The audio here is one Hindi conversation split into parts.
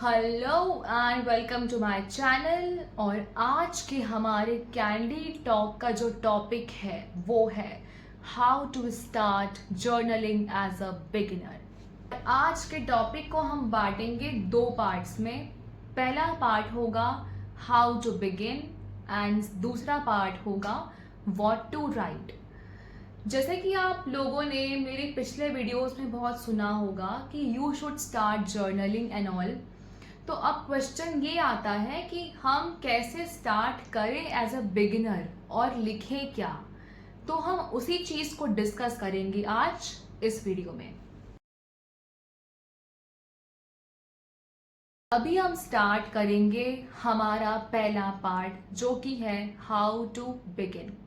Hello and welcome to my channel. और आज के हमारे कैंडी टॉक का जो टॉपिक है वो है how to start journaling as a beginner. आज के टॉपिक को हम बांटेंगे दो पार्ट्स में। पहला पार्ट होगा हाउ टू बिगिन एंड दूसरा पार्ट होगा व्हाट टू राइट। जैसे कि आप लोगों ने मेरे पिछले वीडियोस में बहुत सुना होगा कि you should start journaling and all. तो अब क्वेश्चन ये आता है कि हम कैसे स्टार्ट करें एज अ बिगिनर और लिखें क्या। तो हम उसी चीज को डिस्कस करेंगे आज इस वीडियो में। अभी हम स्टार्ट करेंगे हमारा पहला पार्ट जो कि है हाउ टू बिगिन।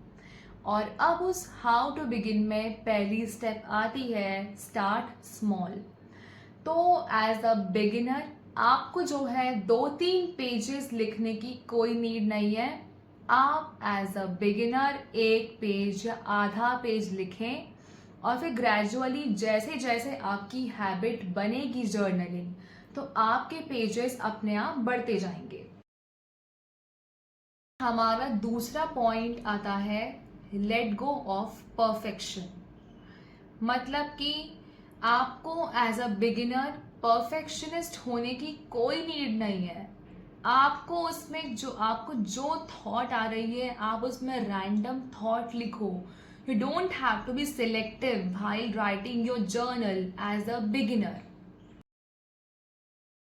और अब उस हाउ टू बिगिन में पहली स्टेप आती है स्टार्ट स्मॉल। तो एज अ बिगिनर आपको जो है 2-3 पेजेस लिखने की कोई नीड नहीं है। आप एज अ बिगिनर 1 पेज या आधा पेज लिखें और फिर ग्रेजुअली जैसे जैसे आपकी हैबिट बनेगी जर्नलिंग तो आपके पेजेस अपने आप बढ़ते जाएंगे। हमारा दूसरा पॉइंट आता है लेट गो ऑफ परफेक्शन। मतलब कि आपको एज अ बिगिनर परफेक्शनिस्ट होने की कोई नीड नहीं है। आपको उसमें आपको जो थॉट आ रही है आप उसमें रैंडम थॉट लिखो। You don't have to be selective while writing your journal as a beginner.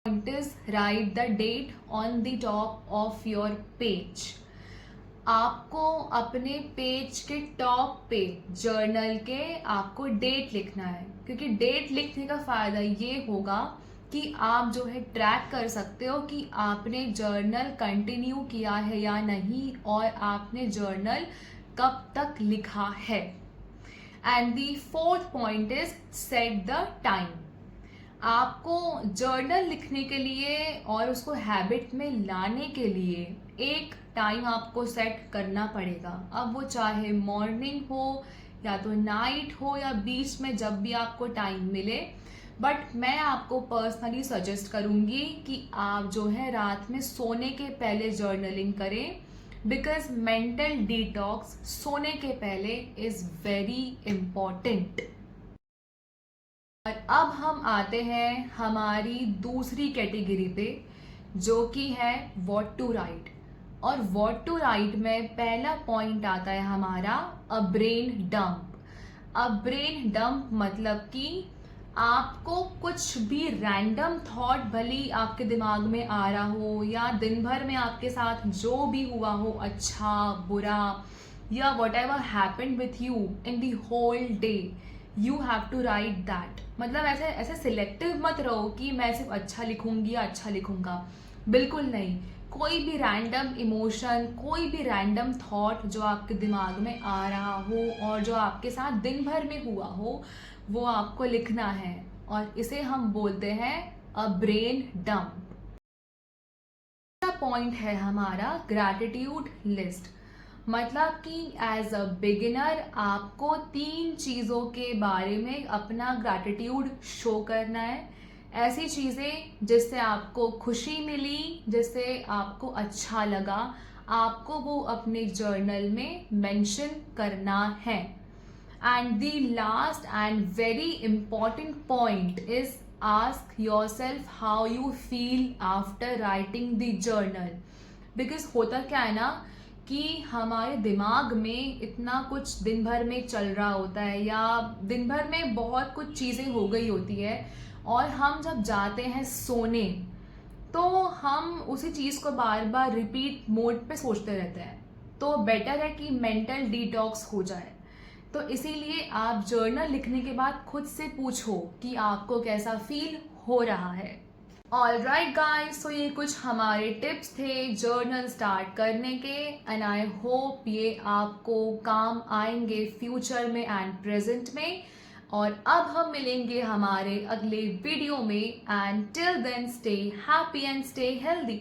Point is write the date on the top of your page. आपको अपने पेज के टॉप पे जर्नल के आपको डेट लिखना है, क्योंकि डेट लिखने का फायदा ये होगा कि आप जो है ट्रैक कर सकते हो कि आपने जर्नल कंटिन्यू किया है या नहीं और आपने जर्नल कब तक लिखा है। And the fourth point is set the time. आपको जर्नल लिखने के लिए और उसको हैबिट में लाने के लिए एक टाइम आपको सेट करना पड़ेगा। अब वो चाहे मॉर्निंग हो या तो नाइट हो या बीच में जब भी आपको टाइम मिले। बट मैं आपको पर्सनली सजेस्ट करूँगी कि आप जो है रात में सोने के पहले जर्नलिंग करें, बिकॉज मेंटल डिटॉक्स सोने के पहले इज़ वेरी इम्पॉर्टेंट। और अब हम आते हैं हमारी दूसरी कैटेगरी पे जो कि है व्हाट टू राइट। और व्हाट टू राइट में पहला पॉइंट आता है हमारा a brain dump. A brain dump मतलब कि आपको कुछ भी रैंडम थॉट भली आपके दिमाग में आ रहा हो या दिन भर में आपके साथ जो भी हुआ हो, अच्छा बुरा या whatever happened with you in the whole day, you have to write that. मतलब ऐसे ऐसे सिलेक्टिव मत रहो कि मैं सिर्फ अच्छा लिखूंगी या अच्छा लिखूंगा। बिल्कुल नहीं। कोई भी रैंडम इमोशन, कोई भी रैंडम थॉट जो आपके दिमाग में आ रहा हो और जो आपके साथ दिन भर में हुआ हो वो आपको लिखना है। और इसे हम बोलते हैं अ ब्रेन डंप। पॉइंट है हमारा ग्रैटिट्यूड लिस्ट। मतलब कि एज अ बिगिनर आपको 3 चीज़ों के बारे में अपना ग्रैटिट्यूड शो करना है। ऐसी चीज़ें जिससे आपको खुशी मिली, जिससे आपको अच्छा लगा, आपको वो अपने जर्नल में मेंशन करना है। And the last and very important point is ask yourself how you feel after writing the journal। Because होता क्या है ना कि हमारे दिमाग में इतना कुछ दिन भर में चल रहा होता है या दिन भर में बहुत कुछ चीज़ें हो गई होती है और हम जब जाते हैं सोने तो हम उसी चीज़ को बार बार रिपीट मोड पे सोचते रहते हैं। तो बेटर है कि मेंटल डिटॉक्स हो जाए। तो इसीलिए आप जर्नल लिखने के बाद खुद से पूछो कि आपको कैसा फील हो रहा है। ऑल राइट गाइज, तो ये कुछ हमारे टिप्स थे जर्नल स्टार्ट करने के एंड आई होप ये आपको काम आएंगे फ्यूचर में एंड प्रेजेंट में। और अब हम मिलेंगे हमारे अगले वीडियो में and till then stay happy and stay healthy.